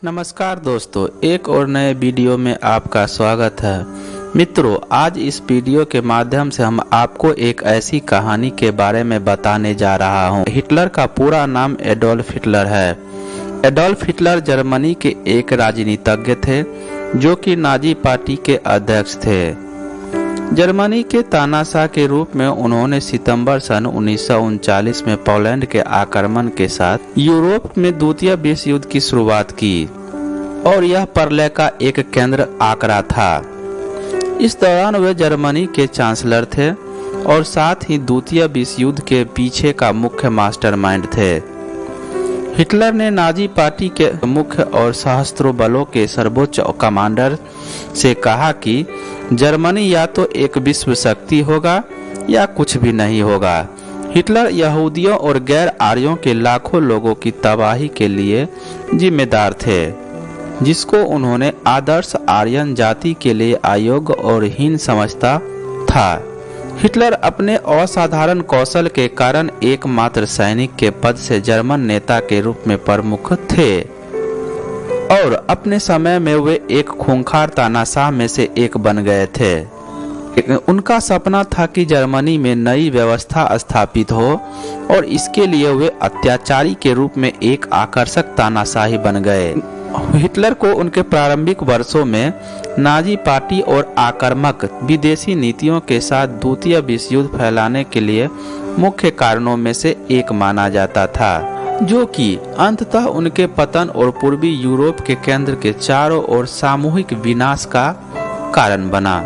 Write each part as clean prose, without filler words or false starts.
नमस्कार दोस्तों, एक और नए वीडियो में आपका स्वागत है। मित्रों, आज इस वीडियो के माध्यम से हम आपको एक ऐसी कहानी के बारे में बताने जा रहा हूं। हिटलर का पूरा नाम एडोल्फ हिटलर है। एडोल्फ हिटलर जर्मनी के एक राजनीतिज्ञ थे जो कि नाजी पार्टी के अध्यक्ष थे। जर्मनी के तानाशाह के रूप में उन्होंने सितंबर सन 1939 में पोलैंड के आक्रमण के साथ यूरोप में द्वितीय विश्व युद्ध की शुरुआत की और यह प्रलय का एक केंद्र आंकड़ा था। इस दौरान वे जर्मनी के चांसलर थे और साथ ही द्वितीय विश्व युद्ध के पीछे का मुख्य मास्टरमाइंड थे। हिटलर ने नाजी पार्टी के मुख्य और सशस्त्र बलों के सर्वोच्च कमांडर से कहा कि जर्मनी या तो एक विश्व शक्ति होगा या कुछ भी नहीं होगा। हिटलर यहूदियों और गैर आर्यों के लाखों लोगों की तबाही के लिए जिम्मेदार थे, जिसको उन्होंने आदर्श आर्यन जाति के लिए अयोग्य और हीन समझता था। हिटलर अपने असाधारण कौशल के कारण एकमात्र सैनिक के पद से जर्मन नेता के रूप में प्रमुख थे और अपने समय में वे एक खूंखार तानाशाह में से एक बन गए थे। उनका सपना था कि जर्मनी में नई व्यवस्था स्थापित हो और इसके लिए वे अत्याचारी के रूप में एक आकर्षक तानाशाही बन गए। हिटलर को उनके प्रारंभिक वर्षों में नाजी पार्टी और आक्रामक विदेशी नीतियों के साथ द्वितीय विश्व युद्ध फैलाने के लिए मुख्य कारणों में से एक माना जाता था, जो कि अंततः उनके पतन और पूर्वी यूरोप के केंद्र के चारों ओर सामूहिक विनाश का कारण बना।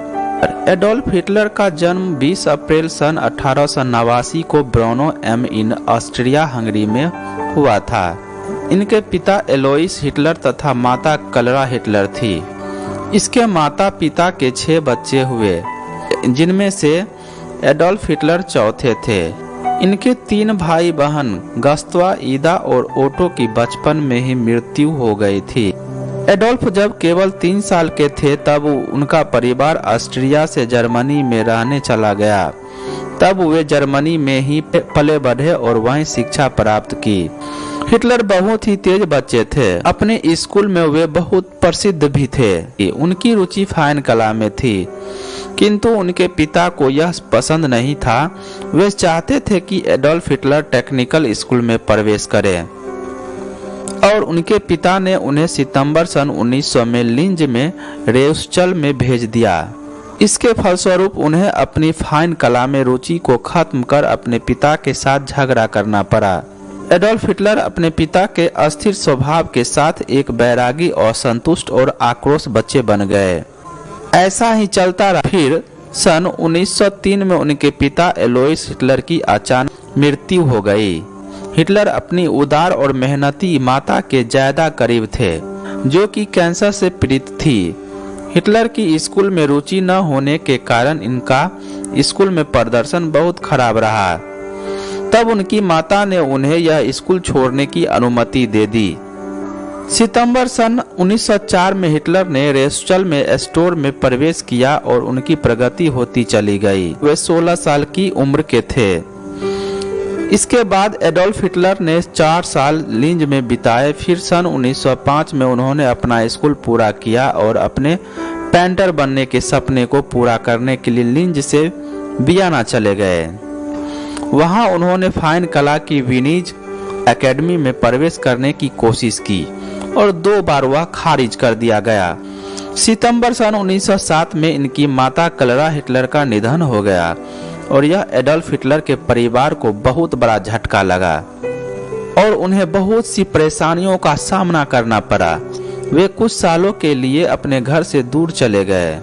एडोल्फ हिटलर का जन्म 20 अप्रैल सन 1889 को ब्रोनो एम इन ऑस्ट्रिया हंगरी में हुआ था। इनके पिता एलोइस हिटलर तथा माता क्लारा हिटलर थी। इसके माता पिता के 6 बच्चे हुए, जिनमें से एडोल्फ हिटलर चौथे थे। इनके 3 भाई बहन गस्त्वा, ईदा और ओटो की बचपन में ही मृत्यु हो गई थी। एडोल्फ जब केवल 3 साल के थे तब उनका परिवार ऑस्ट्रिया से जर्मनी में रहने चला गया। तब वे जर्मनी में ही पले बढ़े और वहीं शिक्षा प्राप्त की। हिटलर बहुत ही तेज बच्चे थे। अपने स्कूल में वे बहुत प्रसिद्ध भी थे। उनकी रुचि फाइन कला में थी, किंतु उनके पिता को यह पसंद नहीं था। वे चाहते थे कि एडोल्फ हिटलर टेक्निकल स्कूल में प्रवेश करें और उनके पिता ने उन्हें सितंबर सन 1900 में लिंज में रेउसचल में भेज दिया। इसके फलस्वरूप उन्हें अपनी फाइन कला में रुचि को खत्म कर अपने पिता के साथ झगड़ा करना पड़ा। एडोल्फ हिटलर अपने पिता के अस्थिर स्वभाव के साथ एक बैरागी, असंतुष्ट और आक्रोश बच्चे बन गए। ऐसा ही चलता रहा। फिर सन 1903 में उनके पिता एलोइस हिटलर की अचानक मृत्यु हो गई। हिटलर अपनी उदार और मेहनती माता के ज्यादा करीब थे, जो कि कैंसर से पीड़ित थी। हिटलर की स्कूल में रुचि न होने के कारण इनका स्कूल में प्रदर्शन बहुत खराब रहा। तब उनकी माता ने उन्हें यह स्कूल छोड़ने की अनुमति दे दी। सितंबर सन 1904 में हिटलर ने रेउसचल में स्टोर में प्रवेश किया और उनकी प्रगति होती चली गई। वे 16 साल की उम्र के थे। इसके बाद एडोल्फ हिटलर ने 4 साल लिंज में बिताए। फिर सन 1905 में उन्होंने अपना स्कूल पूरा किया और अपने पेंटर बनने के सपने को पूरा करने के लिए लिंज से वियना चले गए। वहां उन्होंने फाइन कला की विनीज एकेडमी में प्रवेश करने की कोशिश की और 2 बार वह खारिज कर दिया गया। सितंबर सन 1907 में इनकी माता क्लारा हिटलर का निधन हो गया और यह एडोल्फ हिटलर के परिवार को बहुत बड़ा झटका लगा और उन्हें बहुत सी परेशानियों का सामना करना पड़ा। वे कुछ सालों के लिए अपने घर से दूर चले गए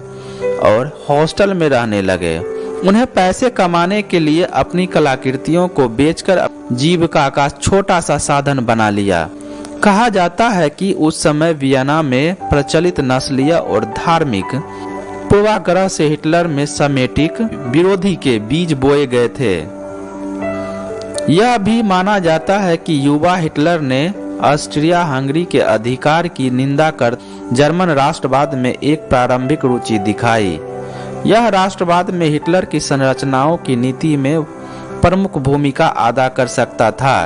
और हॉस्टल में रहने लगे। उन्हें पैसे कमाने के लिए अपनी कलाकृतियों को बेचकर जीविका का छोटा सा साधन बना लिया। कहा जाता है कि उस समय वियना में प्रचलित नस्लीय और धार्मिक पूर्वाग्रह से हिटलर में सेमेटिक विरोधी के बीज बोए गए थे। यह भी माना जाता है कि युवा हिटलर ने ऑस्ट्रिया हंगरी के अधिकार की निंदा कर जर्मन राष्ट्रवाद में एक प्रारंभिक रुचि दिखाई। यह राष्ट्रवाद में हिटलर की संरचनाओं की नीति में प्रमुख भूमिका अदा कर सकता था।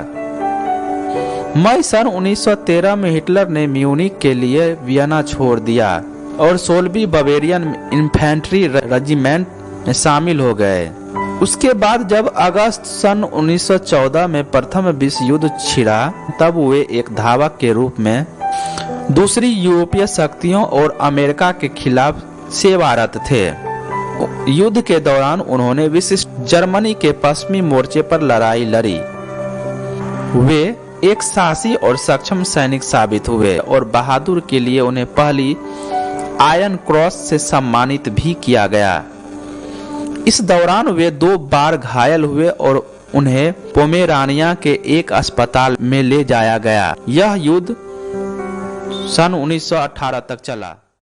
मई सन 1913 में हिटलर ने म्यूनिख के लिए वियना छोड़ दिया और 16वीं बवेरियन इन्फेंट्री रेजिमेंट में शामिल हो गए। उसके बाद जब अगस्त सन 1914 में प्रथम विश्व युद्ध छिड़ा, तब वे एक धावक के रूप में दूसरी यूरोपीय शक्तियों और अमेरिका के खिलाफ सेवारत थे। युद्ध के दौरान उन्होंने विशिष्ट जर्मनी के पश्चिमी मोर्चे पर लड़ाई लड़ी। वे एक साहसी और सक्षम सैनिक साबित हुए और बहादुर के लिए उन्हें पहली आयरन क्रॉस से सम्मानित भी किया गया। इस दौरान वे 2 बार घायल हुए और उन्हें पोमेरानिया के एक अस्पताल में ले जाया गया। यह युद्ध सन 1918 तक चला।